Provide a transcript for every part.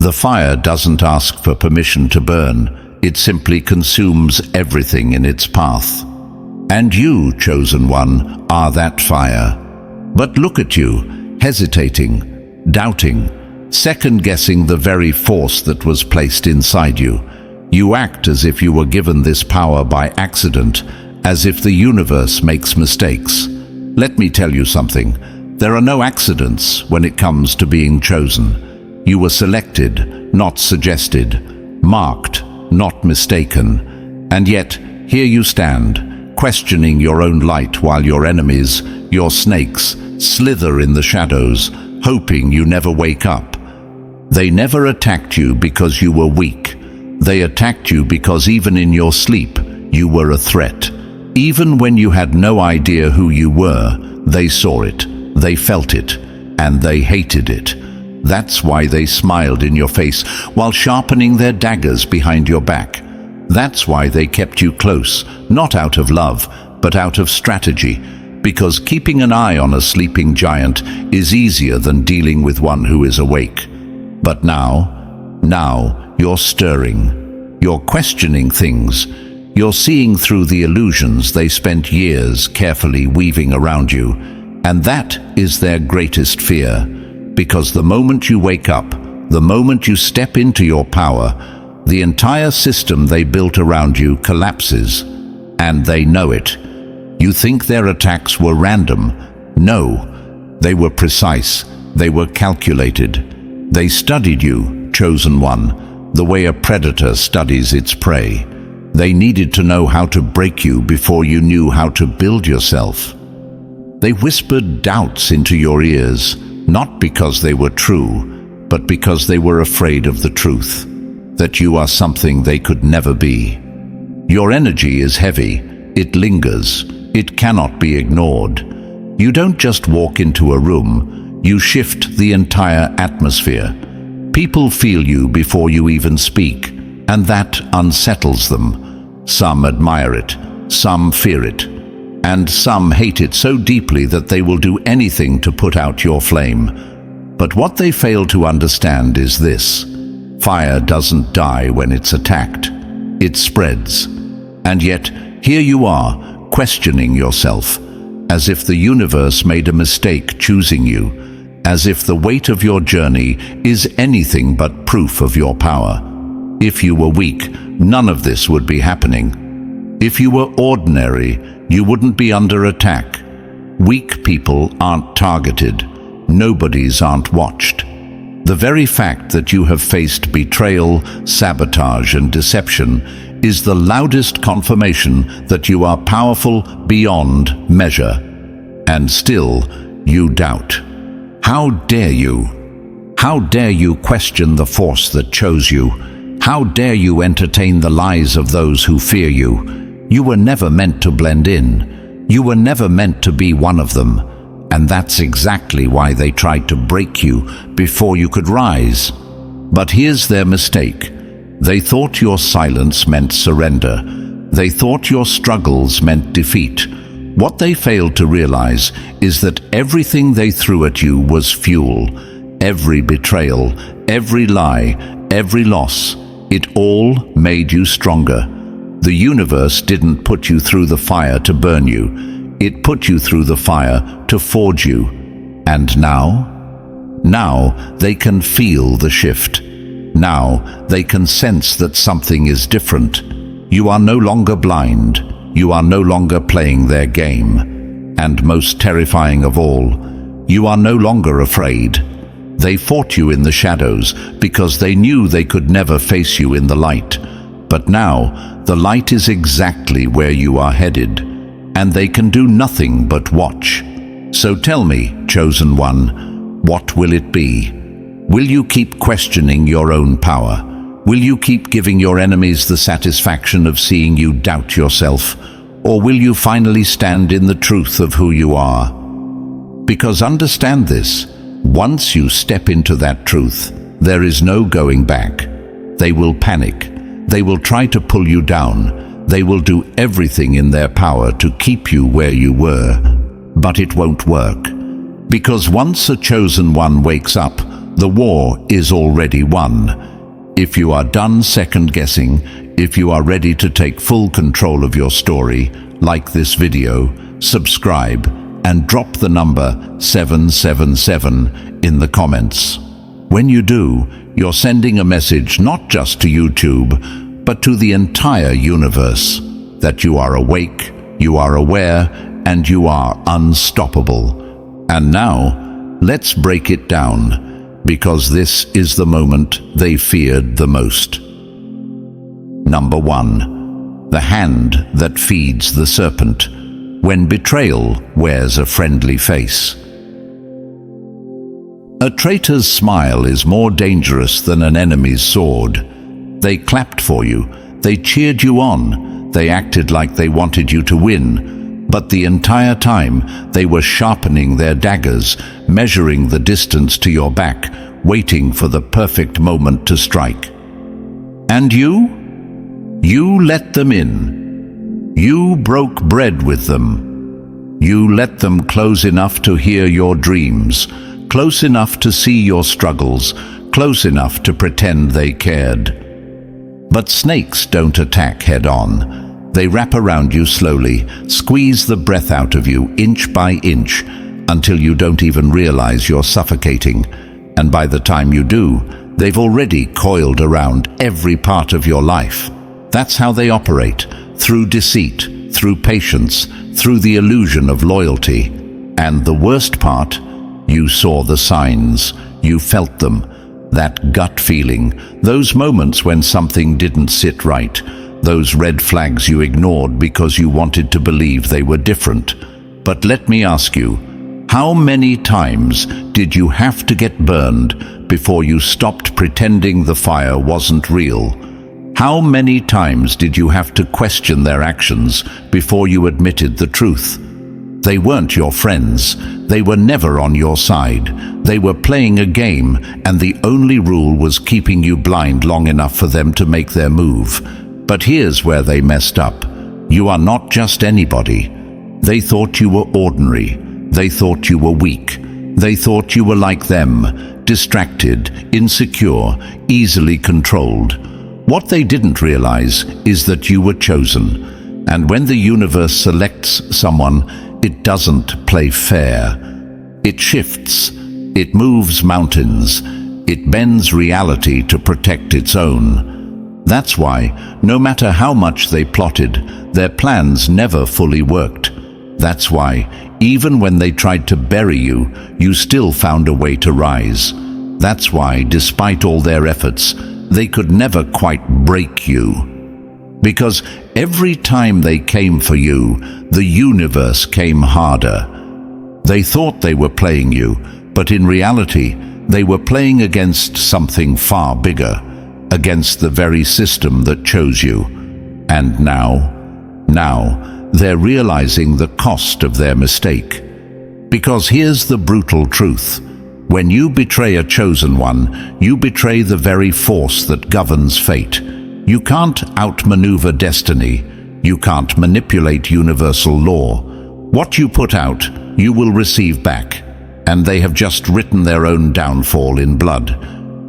The fire doesn't ask for permission to burn, it simply consumes everything in its path. And you, chosen one, are that fire. But look at you, hesitating, doubting, second-guessing the very force that was placed inside you. You act as if you were given this power by accident, as if the universe makes mistakes. Let me tell you something. There are no accidents when it comes to being chosen. You were selected, not suggested, marked, not mistaken. And yet, here you stand, questioning your own light while your enemies, your snakes, slither in the shadows, hoping you never wake up. They never attacked you because you were weak. They attacked you because even in your sleep, you were a threat. Even when you had no idea who you were, they saw it, they felt it, and they hated it. That's why they smiled in your face while sharpening their daggers behind your back. That's why they kept you close, not out of love, but out of strategy, because keeping an eye on a sleeping giant is easier than dealing with one who is awake. But now you're stirring, you're questioning things, you're seeing through the illusions they spent years carefully weaving around you, and that is their greatest fear. Because the moment you wake up, the moment you step into your power, the entire system they built around you collapses, and they know it. You think their attacks were random? No, they were precise, they were calculated. They studied you, chosen one, the way a predator studies its prey. They needed to know how to break you before you knew how to build yourself. They whispered doubts into your ears, not because they were true, but because they were afraid of the truth, that you are something they could never be. Your energy is heavy, it lingers, it cannot be ignored. You don't just walk into a room, you shift the entire atmosphere. People feel you before you even speak, and that unsettles them. Some admire it, some fear it, and some hate it so deeply that they will do anything to put out your flame. But what they fail to understand is this: fire doesn't die when it's attacked. It spreads. And yet, here you are, questioning yourself, as if the universe made a mistake choosing you, as if the weight of your journey is anything but proof of your power. If you were weak, none of this would be happening. If you were ordinary, you wouldn't be under attack. Weak people aren't targeted. Nobodies aren't watched. The very fact that you have faced betrayal, sabotage, and deception is the loudest confirmation that you are powerful beyond measure. And still, you doubt. How dare you? How dare you question the force that chose you? How dare you entertain the lies of those who fear you? You were never meant to blend in. You were never meant to be one of them. And that's exactly why they tried to break you before you could rise. But here's their mistake. They thought your silence meant surrender. They thought your struggles meant defeat. What they failed to realize is that everything they threw at you was fuel. Every betrayal, every lie, every loss, it all made you stronger. The universe didn't put you through the fire to burn you. It put you through the fire to forge you. And now they can feel the shift. Now they can sense that something is different. You are no longer blind. You are no longer playing their game. And most terrifying of all, you are no longer afraid. They fought you in the shadows because they knew they could never face you in the light. But now, the light is exactly where you are headed, and they can do nothing but watch. So tell me, chosen one, what will it be? Will you keep questioning your own power? Will you keep giving your enemies the satisfaction of seeing you doubt yourself? Or will you finally stand in the truth of who you are? Because understand this, once you step into that truth, there is no going back. They will panic. They will try to pull you down. They will do everything in their power to keep you where you were. But it won't work. Because once a chosen one wakes up, the war is already won. If you are done second-guessing, if you are ready to take full control of your story, like this video, subscribe, and drop the number 777 in the comments. When you do, you're sending a message not just to YouTube, but to the entire universe, that you are awake, you are aware, and you are unstoppable. And now, let's break it down, because this is the moment they feared the most. Number 1. The hand that feeds the serpent, when betrayal wears a friendly face. A traitor's smile is more dangerous than an enemy's sword. They clapped for you, they cheered you on, they acted like they wanted you to win, but the entire time they were sharpening their daggers, measuring the distance to your back, waiting for the perfect moment to strike. And you let them in. You broke bread with them. You let them close enough to hear your dreams, close enough to see your struggles, close enough to pretend they cared. But snakes don't attack head-on. They wrap around you slowly, squeeze the breath out of you inch by inch, until you don't even realize you're suffocating. And by the time you do, they've already coiled around every part of your life. That's how they operate, through deceit, through patience, through the illusion of loyalty. And the worst part, you saw the signs, you felt them, that gut feeling, those moments when something didn't sit right, those red flags you ignored because you wanted to believe they were different. But let me ask you, how many times did you have to get burned before you stopped pretending the fire wasn't real? How many times did you have to question their actions before you admitted the truth? They weren't your friends. They were never on your side. They were playing a game, and the only rule was keeping you blind long enough for them to make their move. But here's where they messed up. You are not just anybody. They thought you were ordinary. They thought you were weak. They thought you were like them, distracted, insecure, easily controlled. What they didn't realize is that you were chosen. And when the universe selects someone, it doesn't play fair. It shifts. It moves mountains. It bends reality to protect its own. That's why, no matter how much they plotted, their plans never fully worked. That's why, even when they tried to bury you, you still found a way to rise. That's why, despite all their efforts, they could never quite break you. Because every time they came for you, the universe came harder. They thought they were playing you, but in reality, they were playing against something far bigger, against the very system that chose you. And now, they're realizing the cost of their mistake. Because here's the brutal truth. When you betray a chosen one, you betray the very force that governs fate. You can't outmaneuver destiny. You can't manipulate universal law. What you put out, you will receive back. And they have just written their own downfall in blood.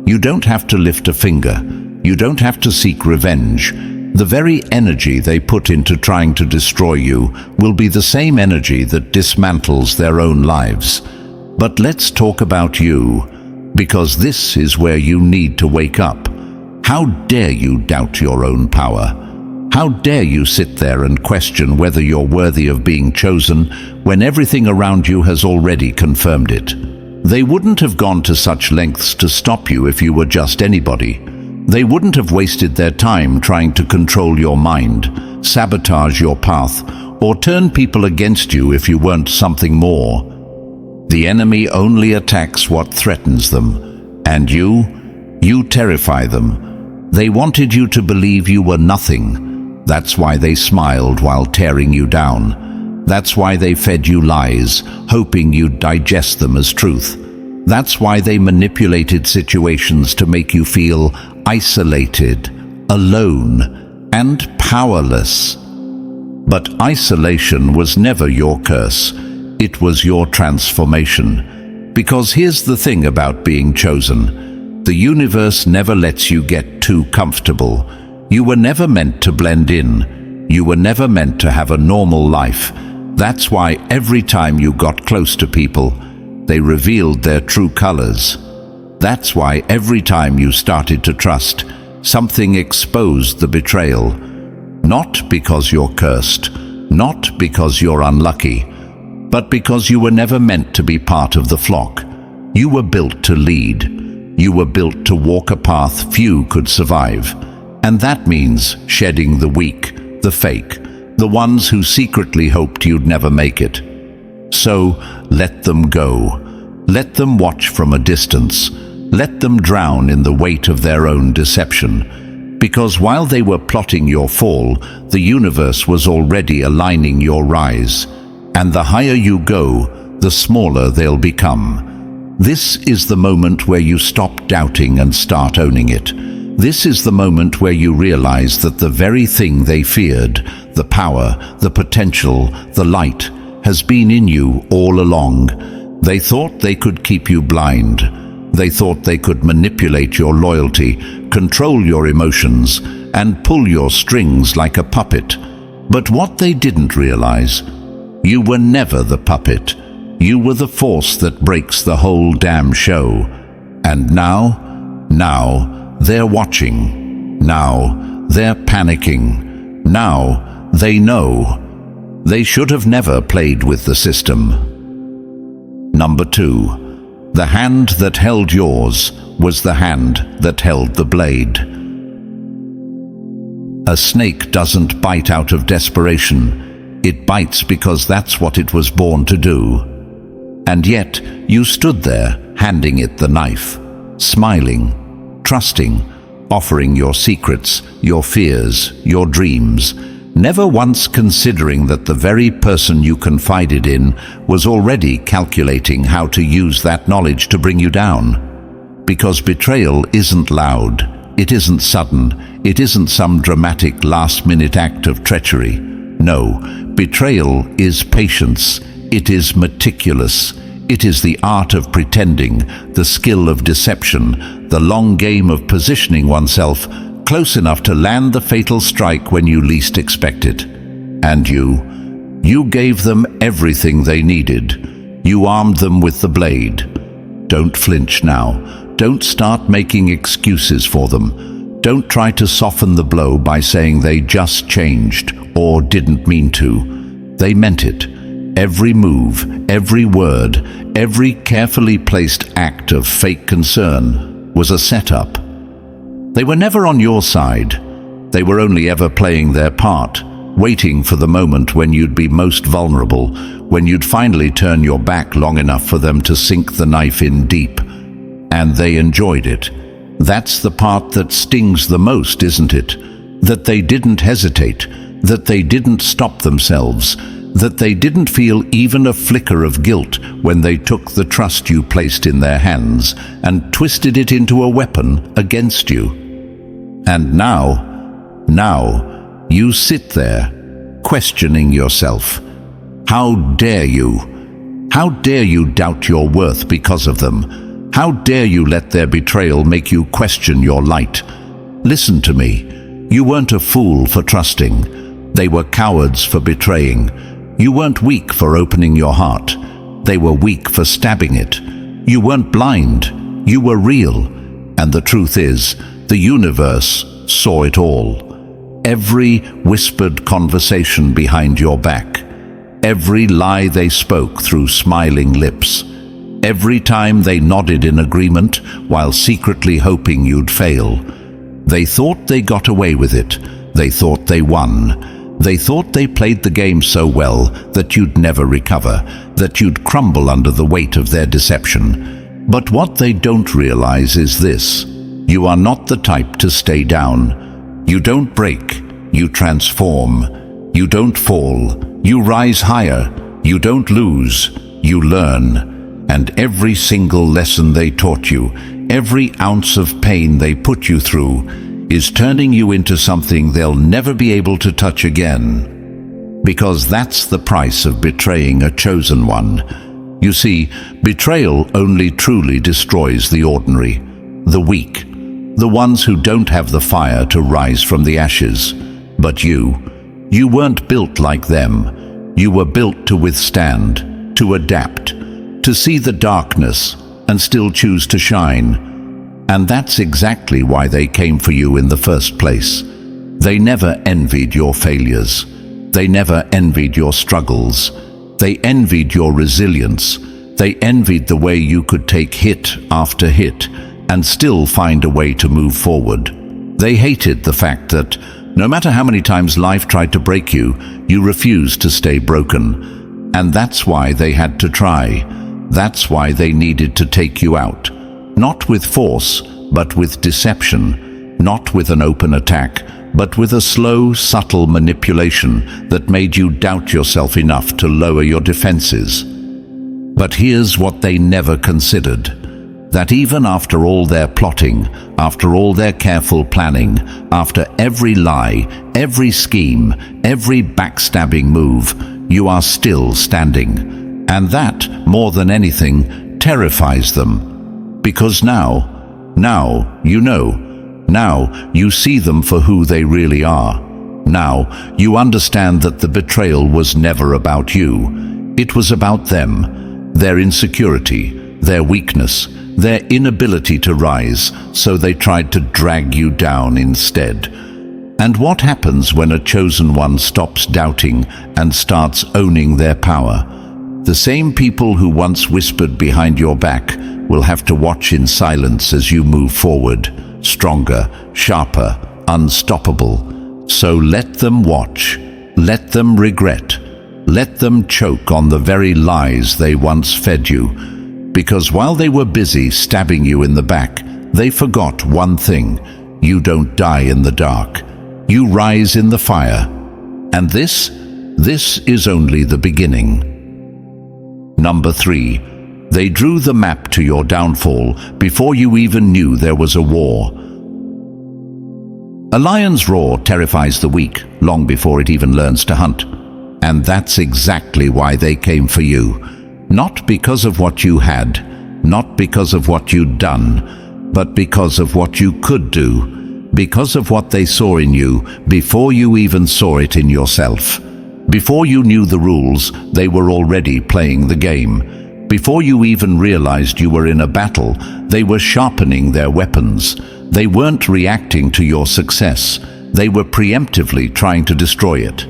You don't have to lift a finger. You don't have to seek revenge. The very energy they put into trying to destroy you will be the same energy that dismantles their own lives. But let's talk about you, because this is where you need to wake up. How dare you doubt your own power? How dare you sit there and question whether you're worthy of being chosen when everything around you has already confirmed it? They wouldn't have gone to such lengths to stop you if you were just anybody. They wouldn't have wasted their time trying to control your mind, sabotage your path, or turn people against you if you weren't something more. The enemy only attacks what threatens them, and you terrify them. They wanted you to believe you were nothing. That's why they smiled while tearing you down. That's why they fed you lies, hoping you'd digest them as truth. That's why they manipulated situations to make you feel isolated, alone, and powerless. But isolation was never your curse. It was your transformation. Because here's the thing about being chosen. The universe never lets you get too comfortable. You were never meant to blend in. You were never meant to have a normal life. That's why every time you got close to people, they revealed their true colors. That's why every time you started to trust, something exposed the betrayal. Not because you're cursed, not because you're unlucky, but because you were never meant to be part of the flock. You were built to lead. You were built to walk a path few could survive. And that means shedding the weak, the fake, the ones who secretly hoped you'd never make it. So let them go. Let them watch from a distance. Let them drown in the weight of their own deception. Because while they were plotting your fall, the universe was already aligning your rise. And the higher you go, the smaller they'll become. This is the moment where you stop doubting and start owning it. This is the moment where you realize that the very thing they feared, the power, the potential, the light, has been in you all along. They thought they could keep you blind. They thought they could manipulate your loyalty, control your emotions, and pull your strings like a puppet. But what they didn't realize, you were never the puppet. You were the force that breaks the whole damn show. And now, they're watching. Now, they're panicking. Now, they know. They should have never played with the system. Number 2. The hand that held yours was the hand that held the blade. A snake doesn't bite out of desperation. It bites because that's what it was born to do. And yet, you stood there, handing it the knife, smiling, trusting, offering your secrets, your fears, your dreams, never once considering that the very person you confided in was already calculating how to use that knowledge to bring you down. Because betrayal isn't loud, it isn't sudden, it isn't some dramatic last-minute act of treachery. No, betrayal is patience, it is meticulous, it is the art of pretending, the skill of deception, the long game of positioning oneself close enough to land the fatal strike when you least expect it. And you gave them everything they needed. You armed them with the blade. Don't flinch now. Don't start making excuses for them. Don't try to soften the blow by saying they just changed or didn't mean to. They meant it. Every move, every word, every carefully placed act of fake concern was a setup. They were never on your side. They were only ever playing their part, waiting for the moment when you'd be most vulnerable, when you'd finally turn your back long enough for them to sink the knife in deep. And they enjoyed it. That's the part that stings the most, isn't it? That they didn't hesitate, that they didn't stop themselves, that they didn't feel even a flicker of guilt when they took the trust you placed in their hands and twisted it into a weapon against you. And now you sit there, questioning yourself. How dare you? How dare you doubt your worth because of them? How dare you let their betrayal make you question your light? Listen to me. You weren't a fool for trusting. They were cowards for betraying. You weren't weak for opening your heart. They were weak for stabbing it. You weren't blind. You were real. And the truth is, the universe saw it all. Every whispered conversation behind your back. Every lie they spoke through smiling lips. Every time they nodded in agreement while secretly hoping you'd fail. They thought they got away with it. They thought they won. They thought they played the game so well that you'd never recover, that you'd crumble under the weight of their deception. But what they don't realize is this: you are not the type to stay down. You don't break, you transform. You don't fall, you rise higher. You don't lose, you learn. And every single lesson they taught you, every ounce of pain they put you through, is turning you into something they'll never be able to touch again. Because that's the price of betraying a chosen one. You see, betrayal only truly destroys the ordinary, the weak, the ones who don't have the fire to rise from the ashes. But you weren't built like them. You were built to withstand, to adapt, to see the darkness and still choose to shine. And that's exactly why they came for you in the first place. They never envied your failures. They never envied your struggles. They envied your resilience. They envied the way you could take hit after hit and still find a way to move forward. They hated the fact that no matter how many times life tried to break you, you refused to stay broken. And that's why they had to try. That's why they needed to take you out. Not with force, but with deception. Not with an open attack, but with a slow, subtle manipulation that made you doubt yourself enough to lower your defenses. But here's what they never considered. That even after all their plotting, after all their careful planning, after every lie, every scheme, every backstabbing move, you are still standing. And that, more than anything, terrifies them. Because now you know. Now you see them for who they really are. Now you understand that the betrayal was never about you. It was about them, their insecurity, their weakness, their inability to rise, so they tried to drag you down instead. And what happens when a chosen one stops doubting and starts owning their power? The same people who once whispered behind your back will have to watch in silence as you move forward. Stronger, sharper, unstoppable. So let them watch, let them regret, let them choke on the very lies they once fed you. Because while they were busy stabbing you in the back, they forgot one thing: you don't die in the dark. You rise in the fire. And this is only the beginning. Number 3. They drew the map to your downfall before you even knew there was a war. A lion's roar terrifies the weak long before it even learns to hunt. And that's exactly why they came for you. Not because of what you had, not because of what you'd done, but because of what you could do, because of what they saw in you before you even saw it in yourself. Before you knew the rules, they were already playing the game. Before you even realized you were in a battle, they were sharpening their weapons. They weren't reacting to your success. They were preemptively trying to destroy it.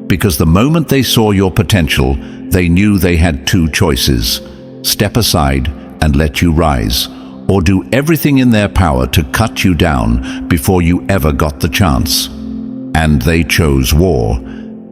Because the moment they saw your potential, they knew they had two choices: step aside and let you rise, or do everything in their power to cut you down before you ever got the chance. And they chose war.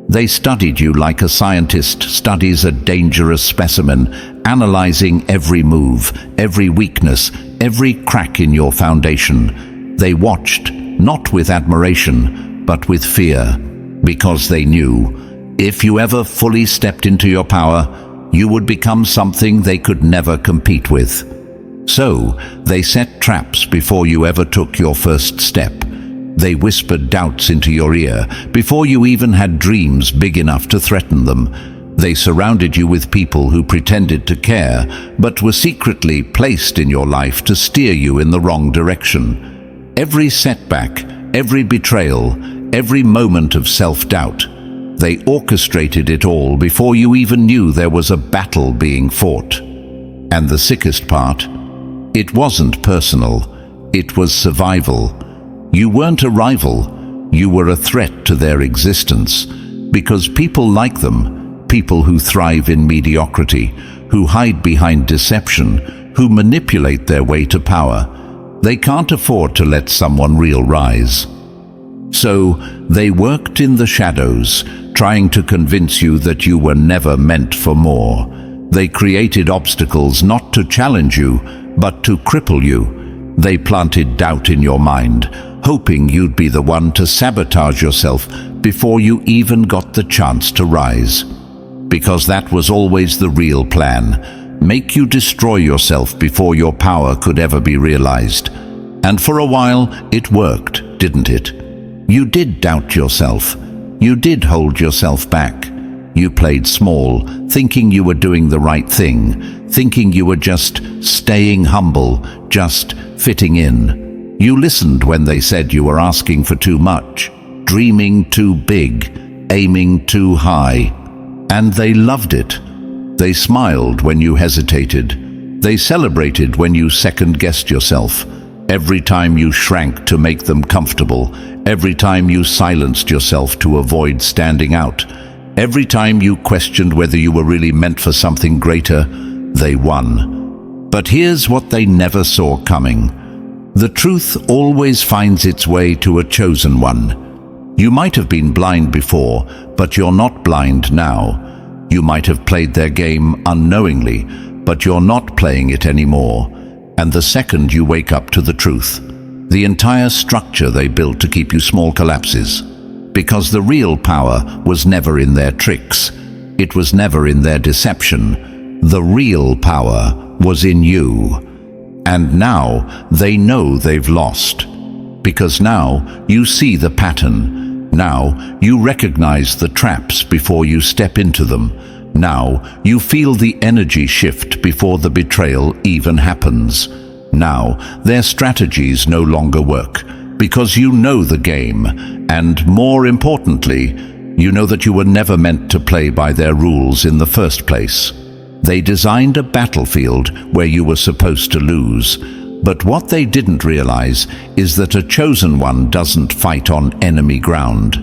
They studied you like a scientist studies a dangerous specimen, analyzing every move, every weakness, every crack in your foundation. They watched, not with admiration, but with fear, because they knew if you ever fully stepped into your power, you would become something they could never compete with. So, they set traps before you ever took your first step. They whispered doubts into your ear before you even had dreams big enough to threaten them. They surrounded you with people who pretended to care, but were secretly placed in your life to steer you in the wrong direction. Every setback, every betrayal, every moment of self-doubt, they orchestrated it all before you even knew there was a battle being fought. And the sickest part, it wasn't personal, it was survival. You weren't a rival, you were a threat to their existence, because people like them, people who thrive in mediocrity, who hide behind deception, who manipulate their way to power, they can't afford to let someone real rise. So they worked in the shadows, trying to convince you that you were never meant for more. They created obstacles not to challenge you, but to cripple you. They planted doubt in your mind, hoping you'd be the one to sabotage yourself before you even got the chance to rise. Because that was always the real plan: make you destroy yourself before your power could ever be realized. And for a while, it worked, didn't it? You did doubt yourself. You did hold yourself back. You played small, thinking you were doing the right thing, thinking you were just staying humble, just fitting in. You listened when they said you were asking for too much, dreaming too big, aiming too high. And they loved it. They smiled when you hesitated. They celebrated when you second-guessed yourself. Every time you shrank to make them comfortable, every time you silenced yourself to avoid standing out, every time you questioned whether you were really meant for something greater, they won. But here's what they never saw coming. The truth always finds its way to a chosen one. You might have been blind before, but you're not blind now. You might have played their game unknowingly, but you're not playing it anymore. And the second you wake up to the truth, the entire structure they built to keep you small collapses. Because the real power was never in their tricks. It was never in their deception. The real power was in you. And now they know they've lost. Because now you see the pattern. Now you recognize the traps before you step into them. Now you feel the energy shift before the betrayal even happens. Now their strategies no longer work. Because you know the game, and more importantly, you know that you were never meant to play by their rules in the first place. They designed a battlefield where you were supposed to lose, but what they didn't realize is that a chosen one doesn't fight on enemy ground.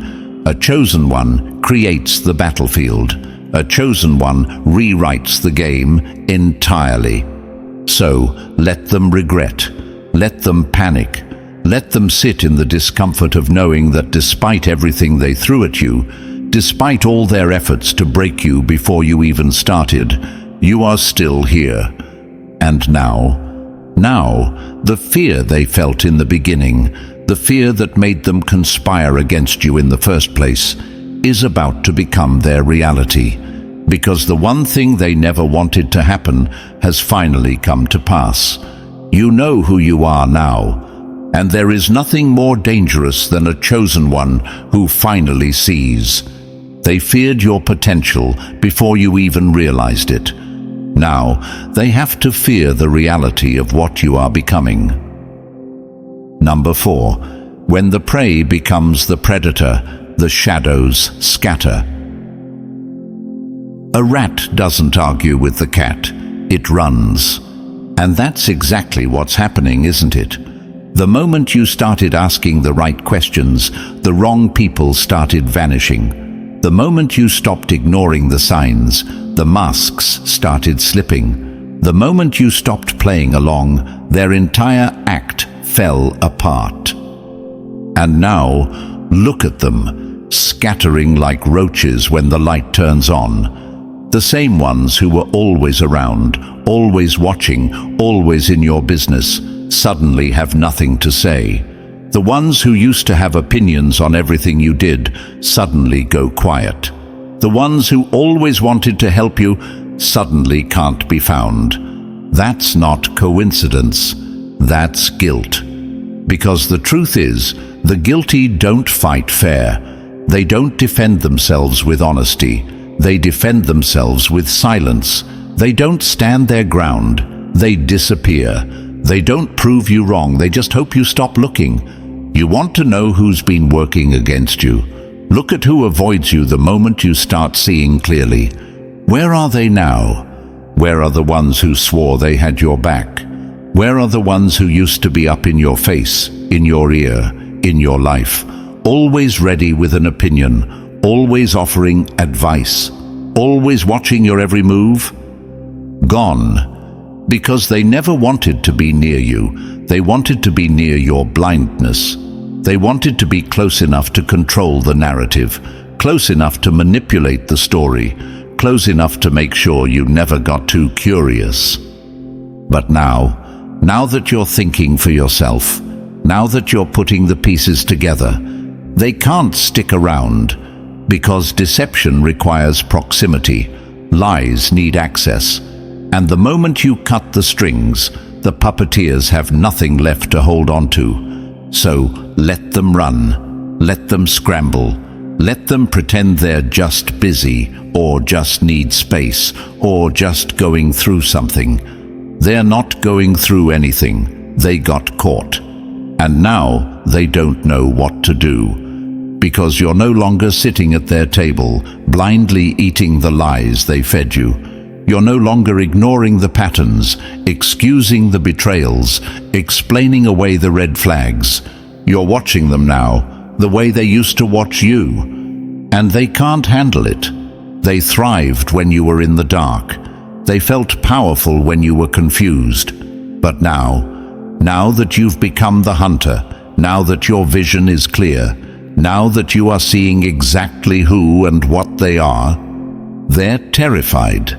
A chosen one creates the battlefield. A chosen one rewrites the game entirely. So let them regret, let them panic, let them sit in the discomfort of knowing that despite everything they threw at you, despite all their efforts to break you before you even started, you are still here. And now, the fear they felt in the beginning, the fear that made them conspire against you in the first place, is about to become their reality. Because the one thing they never wanted to happen has finally come to pass. You know who you are now. And there is nothing more dangerous than a chosen one who finally sees. They feared your potential before you even realized it. Now, they have to fear the reality of what you are becoming. Number 4. When the prey becomes the predator, the shadows scatter. A rat doesn't argue with the cat, it runs. And that's exactly what's happening, isn't it? The moment you started asking the right questions, the wrong people started vanishing. The moment you stopped ignoring the signs, the masks started slipping. The moment you stopped playing along, their entire act fell apart. And now, look at them, scattering like roaches when the light turns on. The same ones who were always around, always watching, always in your business, suddenly have nothing to say. The ones who used to have opinions on everything you did suddenly go quiet. The ones who always wanted to help you suddenly can't be found. That's not coincidence. That's guilt. Because the truth is, the guilty don't fight fair. They don't defend themselves with honesty. They defend themselves with silence. They don't stand their ground. They disappear. They don't prove you wrong, they just hope you stop looking. You want to know who's been working against you. Look at who avoids you the moment you start seeing clearly. Where are they now? Where are the ones who swore they had your back? Where are the ones who used to be up in your face, in your ear, in your life, always ready with an opinion, always offering advice, always watching your every move? Gone. Because they never wanted to be near you. They wanted to be near your blindness. They wanted to be close enough to control the narrative, close enough to manipulate the story, close enough to make sure you never got too curious. But now that you're thinking for yourself, now that you're putting the pieces together, they can't stick around, because deception requires proximity, lies need access. And the moment you cut the strings, the puppeteers have nothing left to hold on to. So let them run, let them scramble, Let them pretend they're just busy, or just need space, or just going through something. They're not going through anything. They got caught. And now they don't know what to do. Because you're no longer sitting at their table, blindly eating the lies they fed you. You're no longer ignoring the patterns, excusing the betrayals, explaining away the red flags. You're watching them now, the way they used to watch you. And they can't handle it. They thrived when you were in the dark. They felt powerful when you were confused. But now that you've become the hunter, now that your vision is clear, now that you are seeing exactly who and what they are, they're terrified.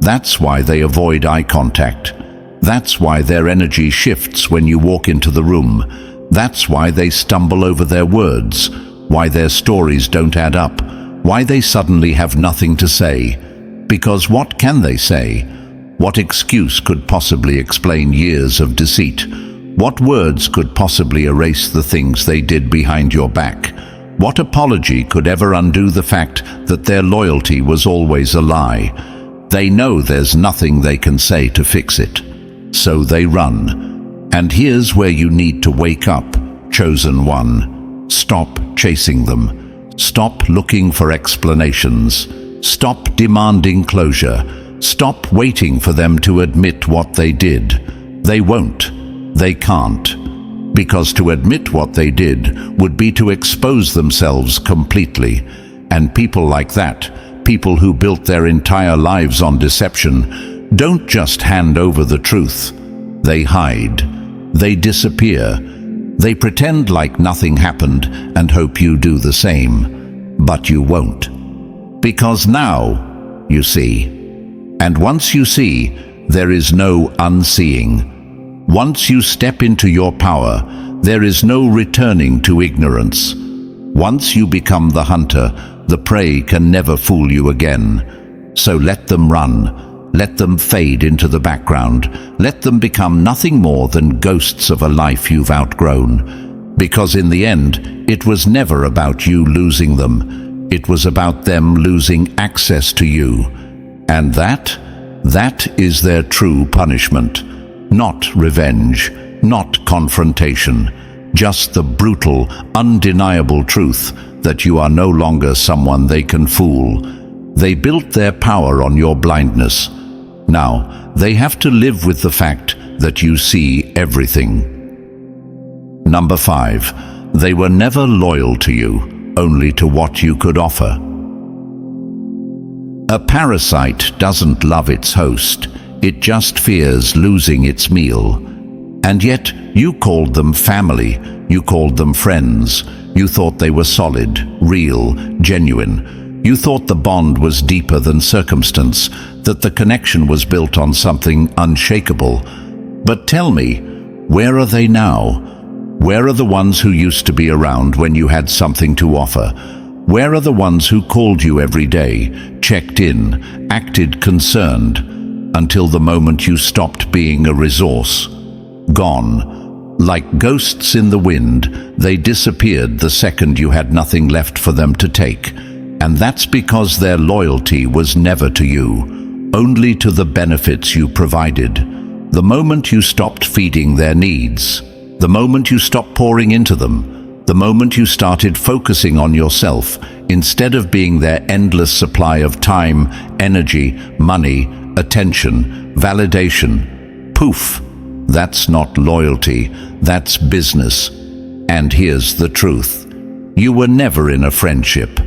That's why they avoid eye contact. That's why their energy shifts when you walk into the room. That's why they stumble over their words, why their stories don't add up, why they suddenly have nothing to say. Because what can they say? What excuse could possibly explain years of deceit? What words could possibly erase the things they did behind your back? What apology could ever undo the fact that their loyalty was always a lie? They know there's nothing they can say to fix it. So they run. And here's where you need to wake up, chosen one. Stop chasing them. Stop looking for explanations. Stop demanding closure. Stop waiting for them to admit what they did. They won't. They can't. Because to admit what they did would be to expose themselves completely. And people like that, people who built their entire lives on deception, don't just hand over the truth. They hide. They disappear. They pretend like nothing happened and hope you do the same. But you won't. Because now you see. And once you see, there is no unseeing. Once you step into your power, there is no returning to ignorance. Once you become the hunter, the prey can never fool you again. So let them run. Let them fade into the background. Let them become nothing more than ghosts of a life you've outgrown. Because in the end, it was never about you losing them. It was about them losing access to you. And that is their true punishment. Not revenge, not confrontation, just the brutal, undeniable truth that you are no longer someone they can fool. They built their power on your blindness. Now, they have to live with the fact that you see everything. Number 5, they were never loyal to you, only to what you could offer. A parasite doesn't love its host, it just fears losing its meal. And yet, you called them family, you called them friends, you thought they were solid, real, genuine. You thought the bond was deeper than circumstance, that the connection was built on something unshakable. But tell me, where are they now? Where are the ones who used to be around when you had something to offer? Where are the ones who called you every day, checked in, acted concerned, until the moment you stopped being a resource? Gone. Like ghosts in the wind, they disappeared the second you had nothing left for them to take. And that's because their loyalty was never to you, only to the benefits you provided. The moment you stopped feeding their needs, the moment you stopped pouring into them, the moment you started focusing on yourself instead of being their endless supply of time, energy, money, attention, validation, poof, that's not loyalty, that's business. And here's the truth. You were never in a friendship.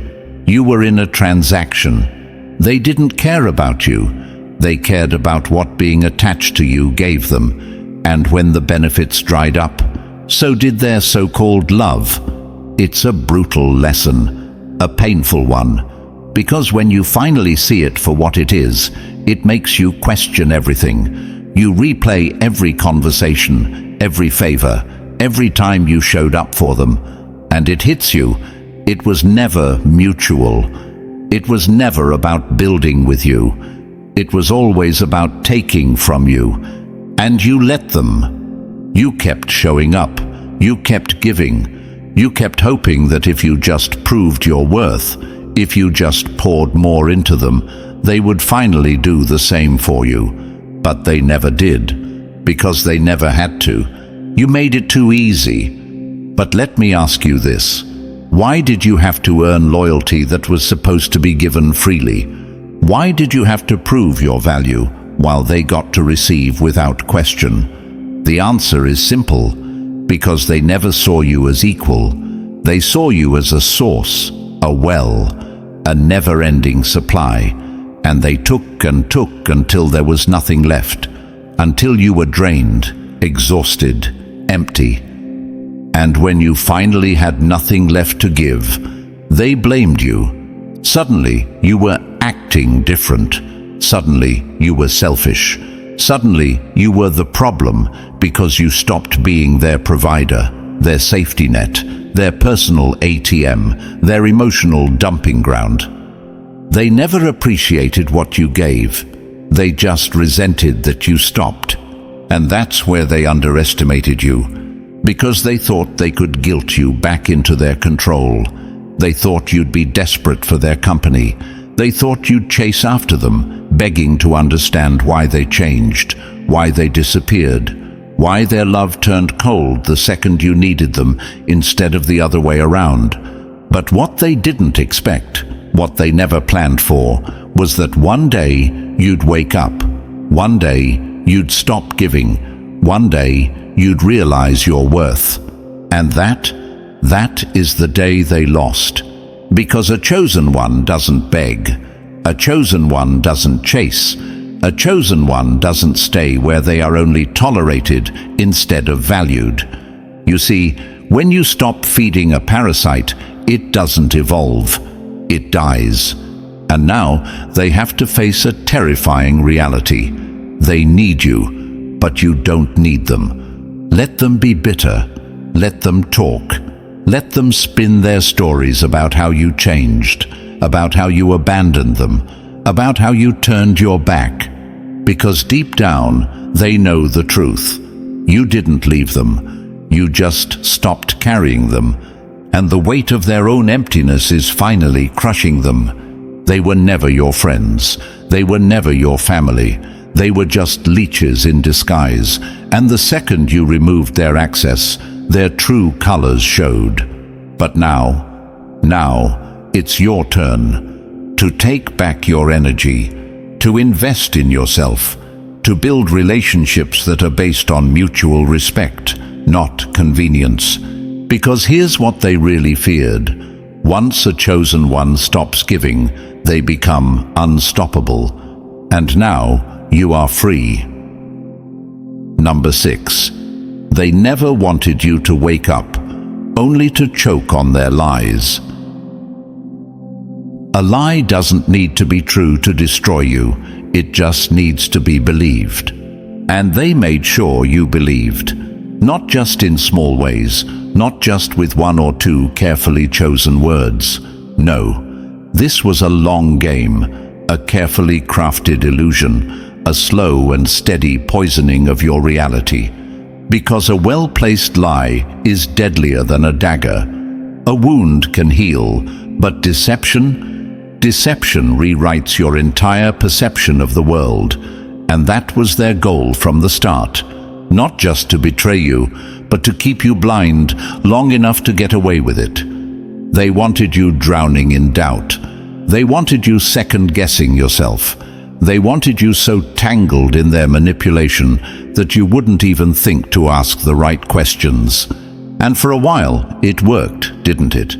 You were in a transaction. They didn't care about you. They cared about what being attached to you gave them. And when the benefits dried up, so did their so-called love. It's a brutal lesson, a painful one, because when you finally see it for what it is, it makes you question everything. You replay every conversation, every favor, every time you showed up for them, and it hits you. It was never mutual. It was never about building with you. It was always about taking from you. And you let them. You kept showing up. You kept giving. You kept hoping that if you just proved your worth, if you just poured more into them, they would finally do the same for you. But they never did, because they never had to. You made it too easy. But let me ask you this. Why did you have to earn loyalty that was supposed to be given freely? Why did you have to prove your value while they got to receive without question? The answer is simple. Because they never saw you as equal. They saw you as a source, a well, a never-ending supply. And they took and took until there was nothing left. Until you were drained, exhausted, empty. And when you finally had nothing left to give, they blamed you. Suddenly, you were acting different. Suddenly, you were selfish. Suddenly, you were the problem because you stopped being their provider, their safety net, their personal ATM, their emotional dumping ground. They never appreciated what you gave. They just resented that you stopped. And that's where they underestimated you, because they thought they could guilt you back into their control. They thought you'd be desperate for their company. They thought you'd chase after them, begging to understand why they changed, why they disappeared, why their love turned cold the second you needed them instead of the other way around. But what they didn't expect, what they never planned for, was that one day you'd wake up. One day you'd stop giving. One day you'd realize your worth. And that is the day they lost. Because a chosen one doesn't beg. A chosen one doesn't chase. A chosen one doesn't stay where they are only tolerated instead of valued. You see, when you stop feeding a parasite, it doesn't evolve. It dies. And now they have to face a terrifying reality. They need you, but you don't need them. Let them be bitter. Let them talk. Let them spin their stories about how you changed, about how you abandoned them, about how you turned your back. Because deep down, they know the truth. You didn't leave them. You just stopped carrying them. And the weight of their own emptiness is finally crushing them. They were never your friends. They were never your family. They were just leeches in disguise. And the second you removed their access, their true colors showed. But now it's your turn to take back your energy, to invest in yourself, to build relationships that are based on mutual respect, not convenience. Because here's what they really feared. Once a chosen one stops giving, they become unstoppable. And now you are free. Number 6. They never wanted you to wake up, only to choke on their lies. A lie doesn't need to be true to destroy you. It just needs to be believed. And they made sure you believed. Not just in small ways, not just with one or two carefully chosen words. No, this was a long game, a carefully crafted illusion, a slow and steady poisoning of your reality. Because a well-placed lie is deadlier than a dagger. A wound can heal, but deception rewrites your entire perception of the world. And that was their goal from the start. Not just to betray you, but to keep you blind long enough to get away with it. They wanted you drowning in doubt. They wanted you second-guessing yourself. They wanted you so tangled in their manipulation that you wouldn't even think to ask the right questions. And for a while, it worked, didn't it?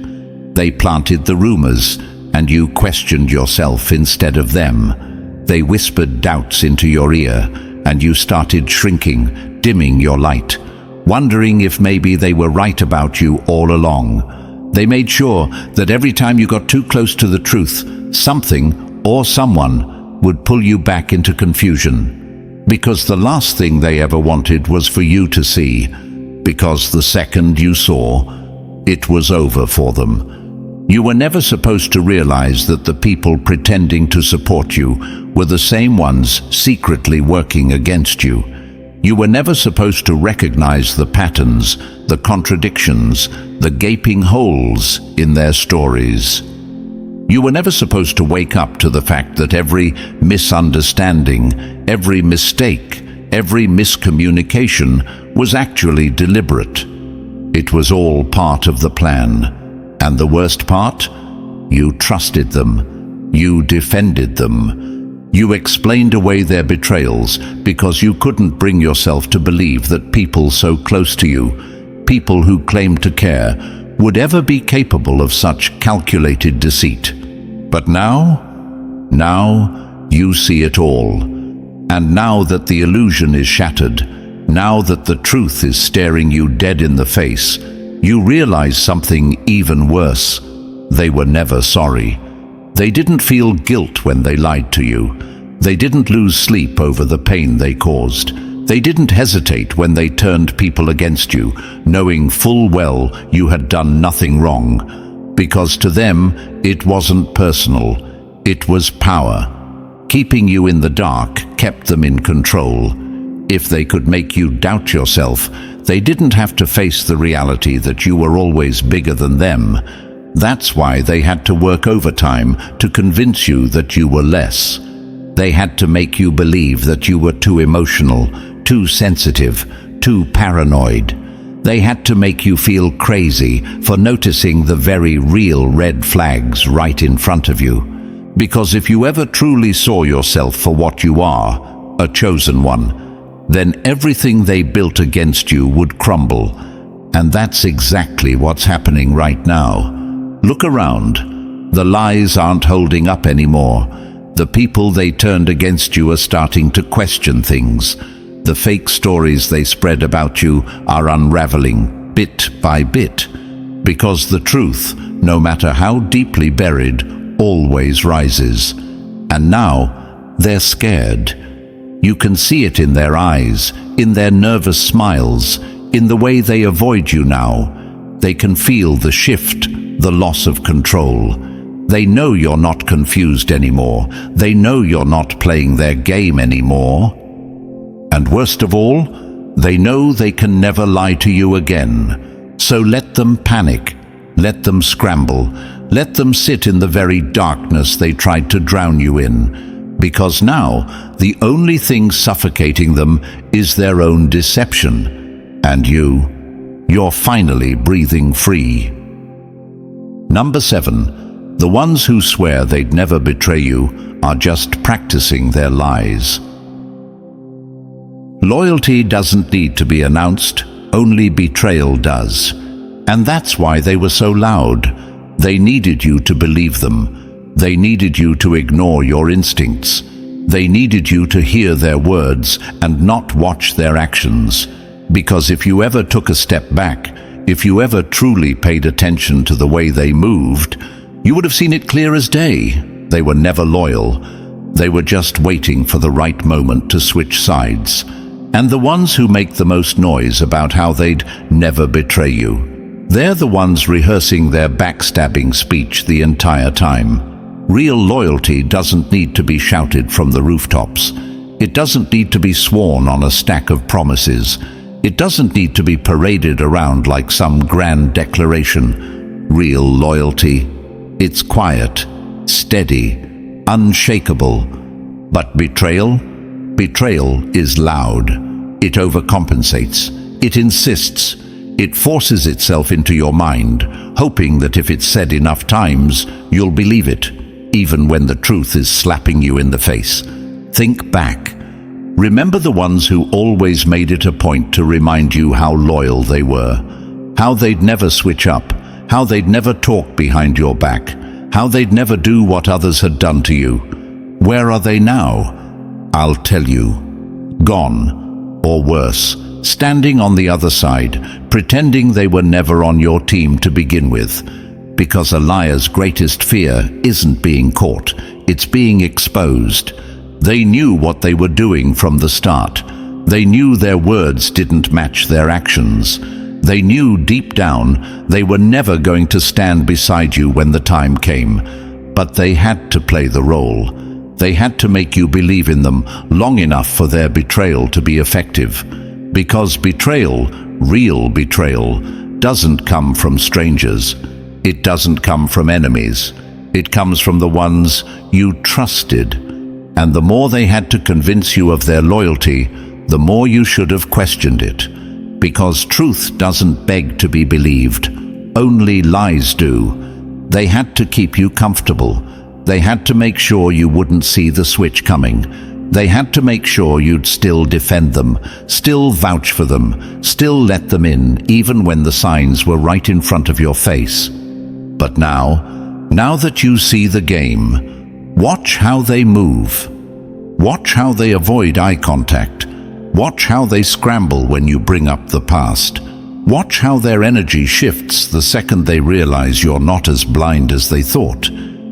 They planted the rumors, and you questioned yourself instead of them. They whispered doubts into your ear, and you started shrinking, dimming your light, wondering if maybe they were right about you all along. They made sure that every time you got too close to the truth, something or someone would pull you back into confusion. Because the last thing they ever wanted was for you to see. Because the second you saw, it was over for them. You were never supposed to realize that the people pretending to support you were the same ones secretly working against you. You were never supposed to recognize the patterns, the contradictions, the gaping holes in their stories. You were never supposed to wake up to the fact that every misunderstanding, every mistake, every miscommunication was actually deliberate. It was all part of the plan. And the worst part? You trusted them. You defended them. You explained away their betrayals because you couldn't bring yourself to believe that people so close to you, people who claimed to care, would ever be capable of such calculated deceit. But now you see it all. And now that the illusion is shattered, now that the truth is staring you dead in the face, you realize something even worse. They were never sorry. They didn't feel guilt when they lied to you. They didn't lose sleep over the pain they caused. They didn't hesitate when they turned people against you, knowing full well you had done nothing wrong. Because to them, it wasn't personal. It was power. Keeping you in the dark kept them in control. If they could make you doubt yourself, they didn't have to face the reality that you were always bigger than them. That's why they had to work overtime to convince you that you were less. They had to make you believe that you were too emotional, too sensitive, too paranoid. They had to make you feel crazy for noticing the very real red flags right in front of you. Because if you ever truly saw yourself for what you are, a chosen one, then everything they built against you would crumble. And that's exactly what's happening right now. Look around. The lies aren't holding up anymore. The people they turned against you are starting to question things. The fake stories they spread about you are unraveling bit by bit. Because the truth, no matter how deeply buried, always rises. And now they're scared. You can see it in their eyes, in their nervous smiles, in the way they avoid you now. They can feel the shift, the loss of control. They know you're not confused anymore. They know you're not playing their game anymore. And worst of all, they know they can never lie to you again. So let them panic. Let them scramble. Let them sit in the very darkness they tried to drown you in. Because now, the only thing suffocating them is their own deception. And you're finally breathing free. Number 7. The ones who swear they'd never betray you are just practicing their lies. Loyalty doesn't need to be announced, only betrayal does. And that's why they were so loud. They needed you to believe them. They needed you to ignore your instincts. They needed you to hear their words and not watch their actions. Because if you ever took a step back, if you ever truly paid attention to the way they moved, you would have seen it clear as day. They were never loyal. They were just waiting for the right moment to switch sides. And the ones who make the most noise about how they'd never betray you, they're the ones rehearsing their backstabbing speech the entire time. Real loyalty doesn't need to be shouted from the rooftops. It doesn't need to be sworn on a stack of promises. It doesn't need to be paraded around like some grand declaration. Real loyalty, it's quiet, steady, unshakable. But betrayal is loud. It overcompensates. It insists. It forces itself into your mind, hoping that if it's said enough times, you'll believe it, even when the truth is slapping you in the face. Think back. Remember the ones who always made it a point to remind you how loyal they were, how they'd never switch up, how they'd never talk behind your back, how they'd never do what others had done to you. Where are they now? I'll tell you. Gone, or worse, standing on the other side, pretending they were never on your team to begin with. Because a liar's greatest fear isn't being caught, it's being exposed. They knew what they were doing from the start. They knew their words didn't match their actions. They knew deep down they were never going to stand beside you when the time came. But they had to play the role. They had to make you believe in them long enough for their betrayal to be effective. Because betrayal, real betrayal, doesn't come from strangers. It doesn't come from enemies. It comes from the ones you trusted. And the more they had to convince you of their loyalty, the more you should have questioned it. Because truth doesn't beg to be believed. Only lies do. They had to keep you comfortable. They had to make sure you wouldn't see the switch coming. They had to make sure you'd still defend them, still vouch for them, still let them in, even when the signs were right in front of your face. But now that you see the game, watch how they move. Watch how they avoid eye contact. Watch how they scramble when you bring up the past. Watch how their energy shifts the second they realize you're not as blind as they thought.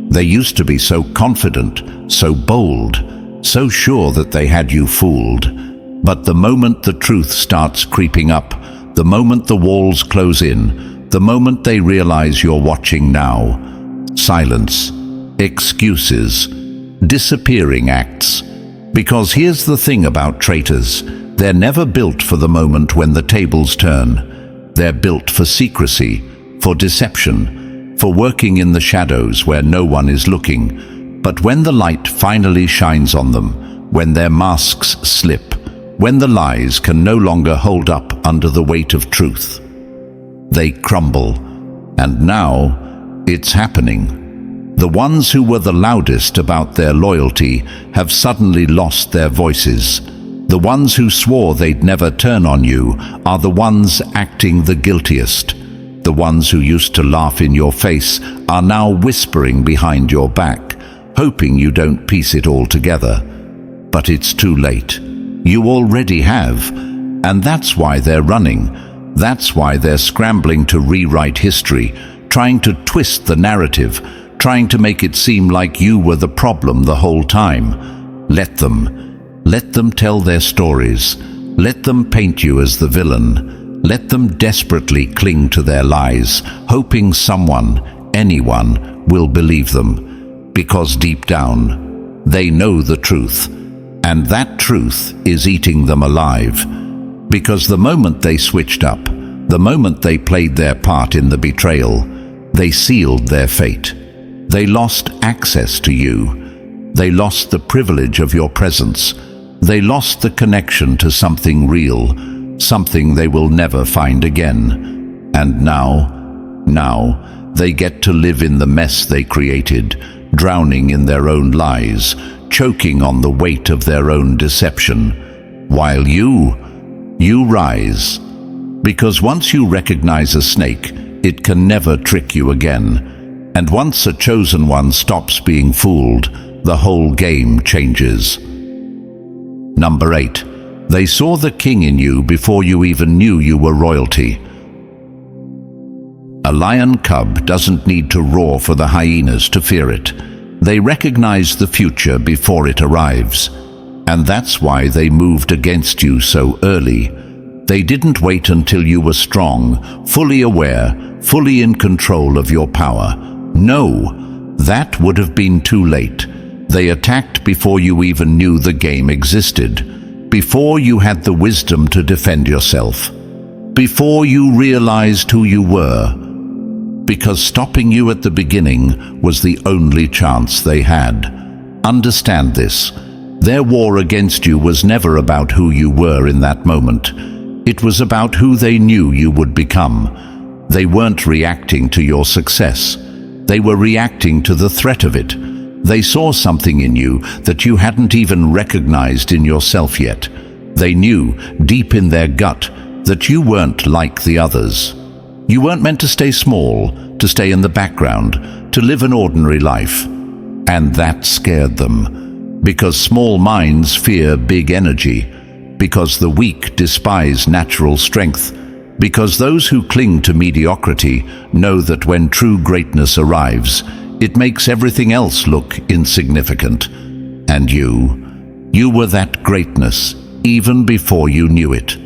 They used to be so confident, so bold, so sure that they had you fooled. But the moment the truth starts creeping up, the moment the walls close in, the moment they realize you're watching now, silence, excuses, disappearing acts. Because here's the thing about traitors, they're never built for the moment when the tables turn. They're built for secrecy, for deception, for working in the shadows where no one is looking. But when the light finally shines on them, when their masks slip, when the lies can no longer hold up under the weight of truth, they crumble. And now, it's happening. The ones who were the loudest about their loyalty have suddenly lost their voices. The ones who swore they'd never turn on you are the ones acting the guiltiest. The ones who used to laugh in your face are now whispering behind your back, hoping you don't piece it all together. But it's too late. You already have. And that's why they're running. That's why they're scrambling to rewrite history, trying to twist the narrative, trying to make it seem like you were the problem the whole time. Let them tell their stories. Let them paint you as the villain. Let them desperately cling to their lies, hoping someone, anyone, will believe them. Because deep down, they know the truth, and that truth is eating them alive. Because the moment they switched up, the moment they played their part in the betrayal, they sealed their fate. They lost access to you. They lost the privilege of your presence. They lost the connection to something real, something they will never find again. And now, they get to live in the mess they created, drowning in their own lies, choking on the weight of their own deception. While you rise. Because once you recognize a snake, it can never trick you again. And once a chosen one stops being fooled, the whole game changes. Number 8. They saw the king in you before you even knew you were royalty. A lion cub doesn't need to roar for the hyenas to fear it. They recognize the future before it arrives. And that's why they moved against you so early. They didn't wait until you were strong, fully aware, fully in control of your power. No, that would have been too late. They attacked before you even knew the game existed, before you had the wisdom to defend yourself, before you realized who you were. Because stopping you at the beginning was the only chance they had. Understand this. Their war against you was never about who you were in that moment. It was about who they knew you would become. They weren't reacting to your success. They were reacting to the threat of it. They saw something in you that you hadn't even recognized in yourself yet. They knew, deep in their gut, that you weren't like the others. You weren't meant to stay small, to stay in the background, to live an ordinary life. And that scared them. Because small minds fear big energy. Because the weak despise natural strength. Because those who cling to mediocrity know that when true greatness arrives, it makes everything else look insignificant. And you were that greatness, even before you knew it.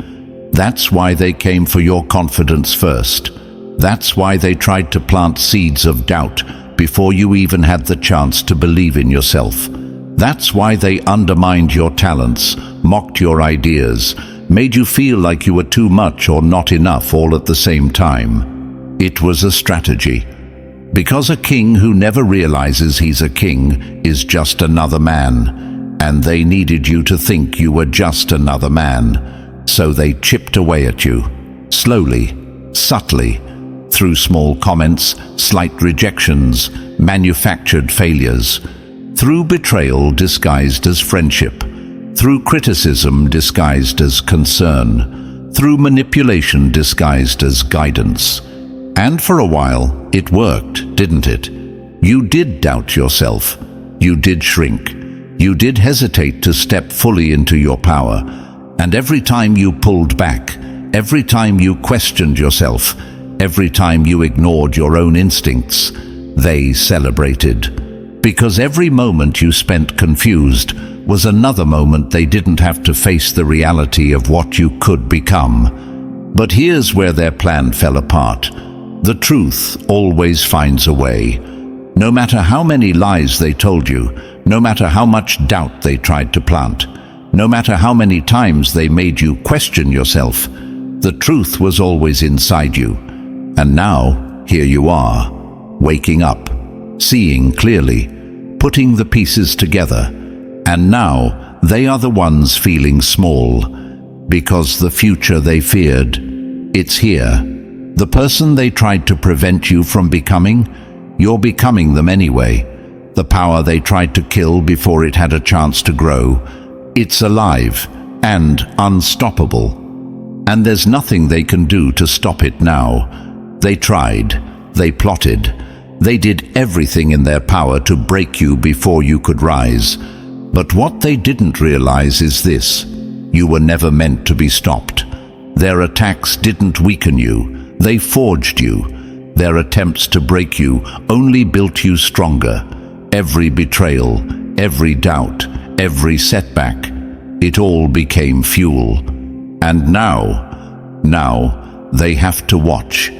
That's why they came for your confidence first. That's why they tried to plant seeds of doubt before you even had the chance to believe in yourself. That's why they undermined your talents, mocked your ideas, made you feel like you were too much or not enough all at the same time. It was a strategy. Because a king who never realizes he's a king is just another man, and they needed you to think you were just another man. So they chipped away at you, slowly, subtly, through small comments, slight rejections, manufactured failures, through betrayal disguised as friendship, through criticism disguised as concern, through manipulation disguised as guidance. And for a while, it worked, didn't it? You did doubt yourself. You did shrink. You did hesitate to step fully into your power. And every time you pulled back, every time you questioned yourself, every time you ignored your own instincts, they celebrated. Because every moment you spent confused was another moment they didn't have to face the reality of what you could become. But here's where their plan fell apart. The truth always finds a way. No matter how many lies they told you, no matter how much doubt they tried to plant, no matter how many times they made you question yourself, the truth was always inside you. And now, here you are, waking up, seeing clearly, putting the pieces together. And now, they are the ones feeling small, because the future they feared, it's here. The person they tried to prevent you from becoming, you're becoming them anyway. The power they tried to kill before it had a chance to grow, it's alive and unstoppable. And there's nothing they can do to stop it now. They tried, they plotted, they did everything in their power to break you before you could rise. But what they didn't realize is this: you were never meant to be stopped. Their attacks didn't weaken you. They forged you. Their attempts to break you only built you stronger. Every betrayal, every doubt, every setback, it all became fuel. And now, they have to watch.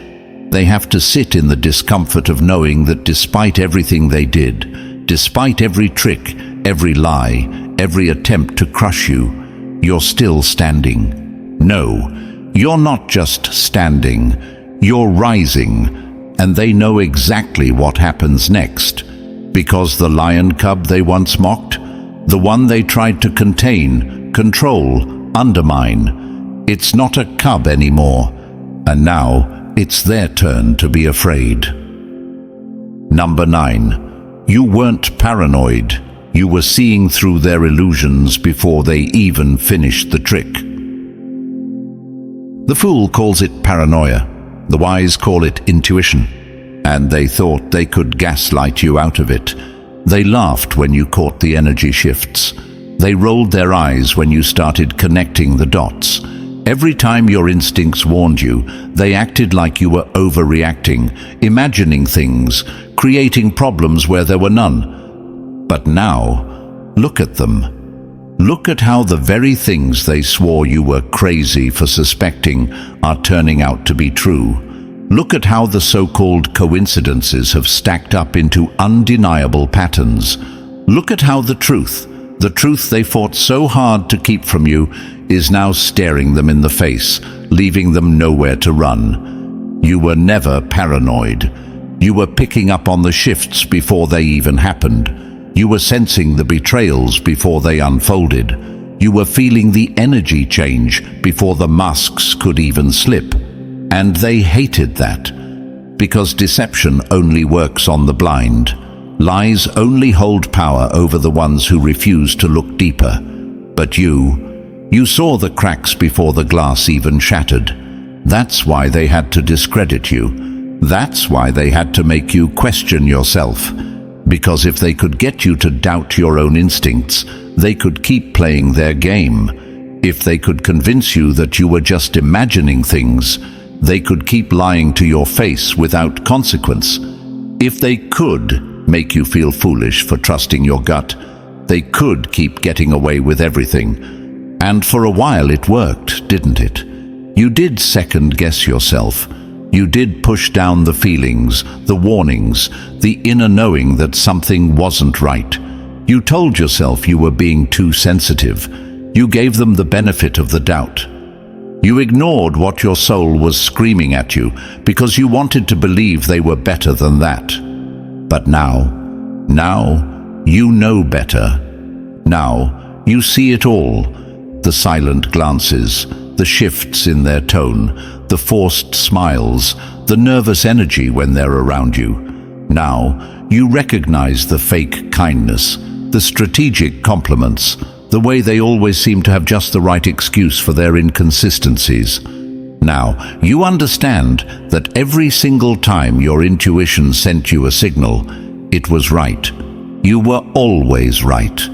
They have to sit in the discomfort of knowing that despite everything they did, despite every trick, every lie, every attempt to crush you, you're still standing. No, you're not just standing, you're rising, and they know exactly what happens next. Because the lion cub they once mocked, the one they tried to contain, control, undermine, it's not a cub anymore, and now it's their turn to be afraid. Number 9. You weren't paranoid. You were seeing through their illusions before they even finished the trick. The fool calls it paranoia. The wise call it intuition. And they thought they could gaslight you out of it. They laughed when you caught the energy shifts. They rolled their eyes when you started connecting the dots. Every time your instincts warned you, they acted like you were overreacting, imagining things, creating problems where there were none. But now, look at them. Look at how the very things they swore you were crazy for suspecting are turning out to be true. Look at how the so-called coincidences have stacked up into undeniable patterns. Look at how the truth they fought so hard to keep from you, is now staring them in the face, leaving them nowhere to run. You were never paranoid. You were picking up on the shifts before they even happened. You were sensing the betrayals before they unfolded. You were feeling the energy change before the masks could even slip. And they hated that, because deception only works on the blind. Lies only hold power over the ones who refuse to look deeper. But you saw the cracks before the glass even shattered. That's why they had to discredit you. That's why they had to make you question yourself. Because if they could get you to doubt your own instincts, they could keep playing their game. If they could convince you that you were just imagining things, they could keep lying to your face without consequence. If they could make you feel foolish for trusting your gut, they could keep getting away with everything. And for a while it worked, didn't it? You did second-guess yourself. You did push down the feelings, the warnings, the inner knowing that something wasn't right. You told yourself you were being too sensitive. You gave them the benefit of the doubt. You ignored what your soul was screaming at you because you wanted to believe they were better than that. But now you know better. Now you see it all. The silent glances, the shifts in their tone, the forced smiles, the nervous energy when they're around you. Now you recognize the fake kindness, the strategic compliments, the way they always seem to have just the right excuse for their inconsistencies. Now you understand that every single time your intuition sent you a signal, it was right. You were always right.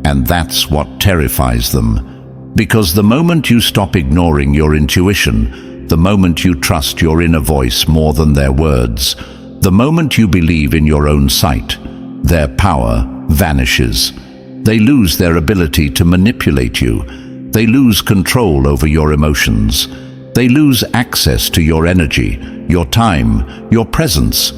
And that's what terrifies them. Because the moment you stop ignoring your intuition, the moment you trust your inner voice more than their words, the moment you believe in your own sight, their power vanishes. They lose their ability to manipulate you. They lose control over your emotions. They lose access to your energy, your time, your presence.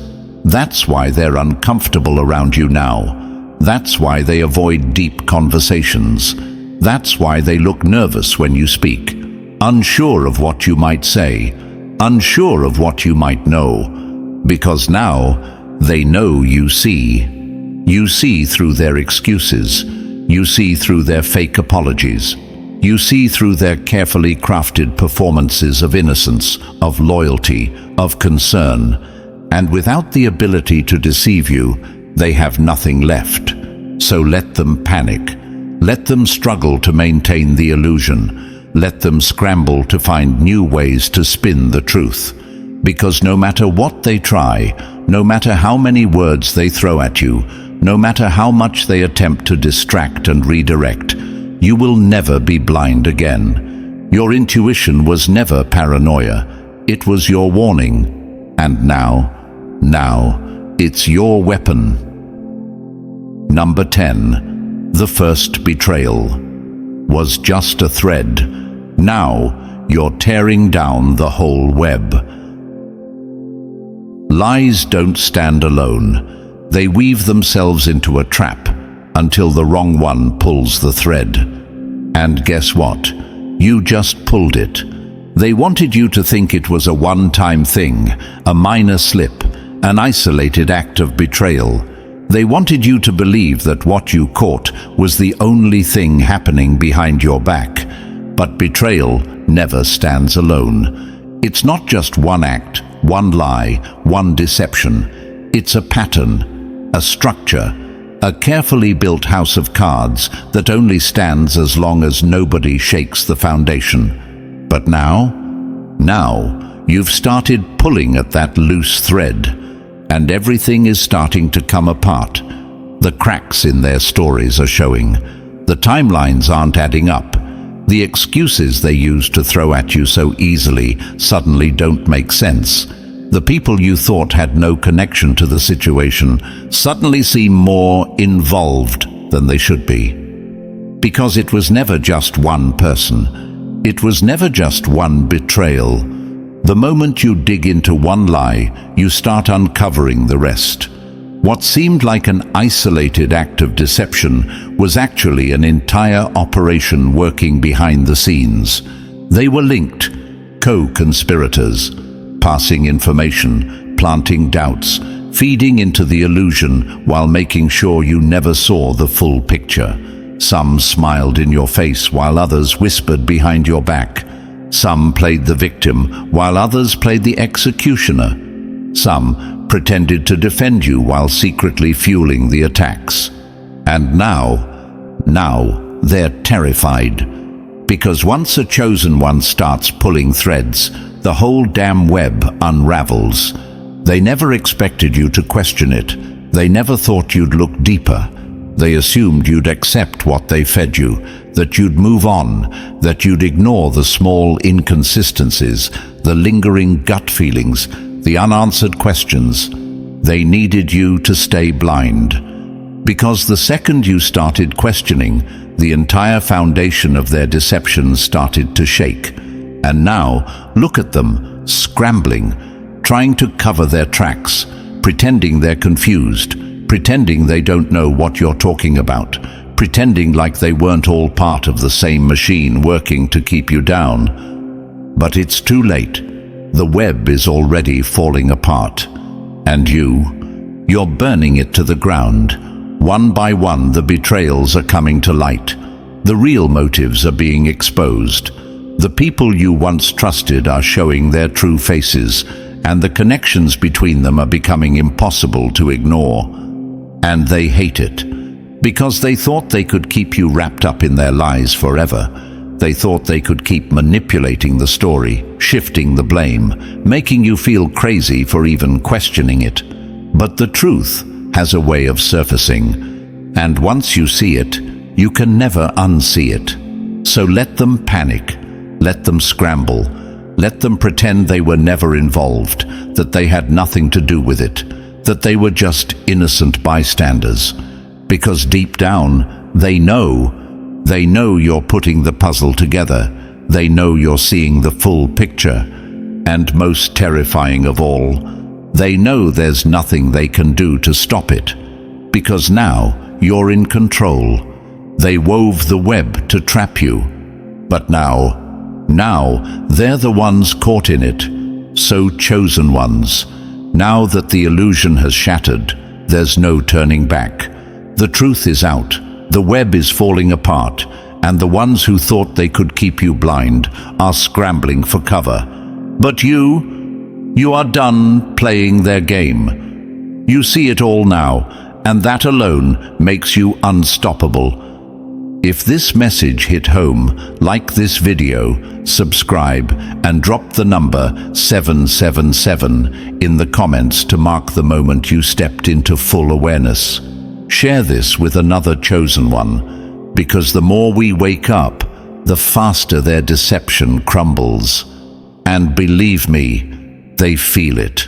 That's why they're uncomfortable around you now. That's why they avoid deep conversations. That's why they look nervous when you speak, unsure of what you might say, unsure of what you might know, because now they know you see. You see through their excuses. You see through their fake apologies. You see through their carefully crafted performances of innocence, of loyalty, of concern. And without the ability to deceive you, they have nothing left. So let them panic. Let them struggle to maintain the illusion. Let them scramble to find new ways to spin the truth. Because no matter what they try, no matter how many words they throw at you, no matter how much they attempt to distract and redirect, you will never be blind again. Your intuition was never paranoia. It was your warning. And now it's your weapon. Number 10. The first betrayal was just a thread. Now you're tearing down the whole web. Lies don't stand alone. They weave themselves into a trap until the wrong one pulls the thread. And guess what? You just pulled it. They wanted you to think it was a one-time thing, a minor slip, an isolated act of betrayal. They wanted you to believe that what you caught was the only thing happening behind your back. But betrayal never stands alone. It's not just one act, one lie, one deception. It's a pattern, a structure, a carefully built house of cards that only stands as long as nobody shakes the foundation. But now you've started pulling at that loose thread. And everything is starting to come apart. The cracks in their stories are showing. The timelines aren't adding up. The excuses they used to throw at you so easily suddenly don't make sense. The people you thought had no connection to the situation suddenly seem more involved than they should be. Because it was never just one person. It was never just one betrayal. The moment you dig into one lie, you start uncovering the rest. What seemed like an isolated act of deception was actually an entire operation working behind the scenes. They were linked, co-conspirators, passing information, planting doubts, feeding into the illusion while making sure you never saw the full picture. Some smiled in your face while others whispered behind your back. Some played the victim while others played the executioner. Some pretended to defend you while secretly fueling the attacks. And now they're terrified. Because once a chosen one starts pulling threads, the whole damn web unravels. They never expected you to question it. They never thought you'd look deeper. They assumed you'd accept what they fed you, that you'd move on, that you'd ignore the small inconsistencies, the lingering gut feelings, the unanswered questions. They needed you to stay blind. Because the second you started questioning, the entire foundation of their deception started to shake. And now, look at them, scrambling, trying to cover their tracks, pretending they're confused, pretending they don't know what you're talking about, pretending like they weren't all part of the same machine working to keep you down. But it's too late. The web is already falling apart. And you're burning it to the ground. One by one, the betrayals are coming to light. The real motives are being exposed. The people you once trusted are showing their true faces, and the connections between them are becoming impossible to ignore. And they hate it, because they thought they could keep you wrapped up in their lies forever. They thought they could keep manipulating the story, shifting the blame, making you feel crazy for even questioning it. But the truth has a way of surfacing, and once you see it, you can never unsee it. So let them panic, let them scramble, let them pretend they were never involved, that they had nothing to do with it, that they were just innocent bystanders. Because deep down, they know you're putting the puzzle together. They know you're seeing the full picture. And most terrifying of all, they know there's nothing they can do to stop it. Because now you're in control. They wove the web to trap you. But now they're the ones caught in it, so chosen ones. Now that the illusion has shattered, there's no turning back. The truth is out, the web is falling apart, and the ones who thought they could keep you blind are scrambling for cover. But you are done playing their game. You see it all now, and that alone makes you unstoppable. If this message hit home, like this video, subscribe, and drop the number 777 in the comments to mark the moment you stepped into full awareness. Share this with another chosen one, because the more we wake up, the faster their deception crumbles. And believe me, they feel it.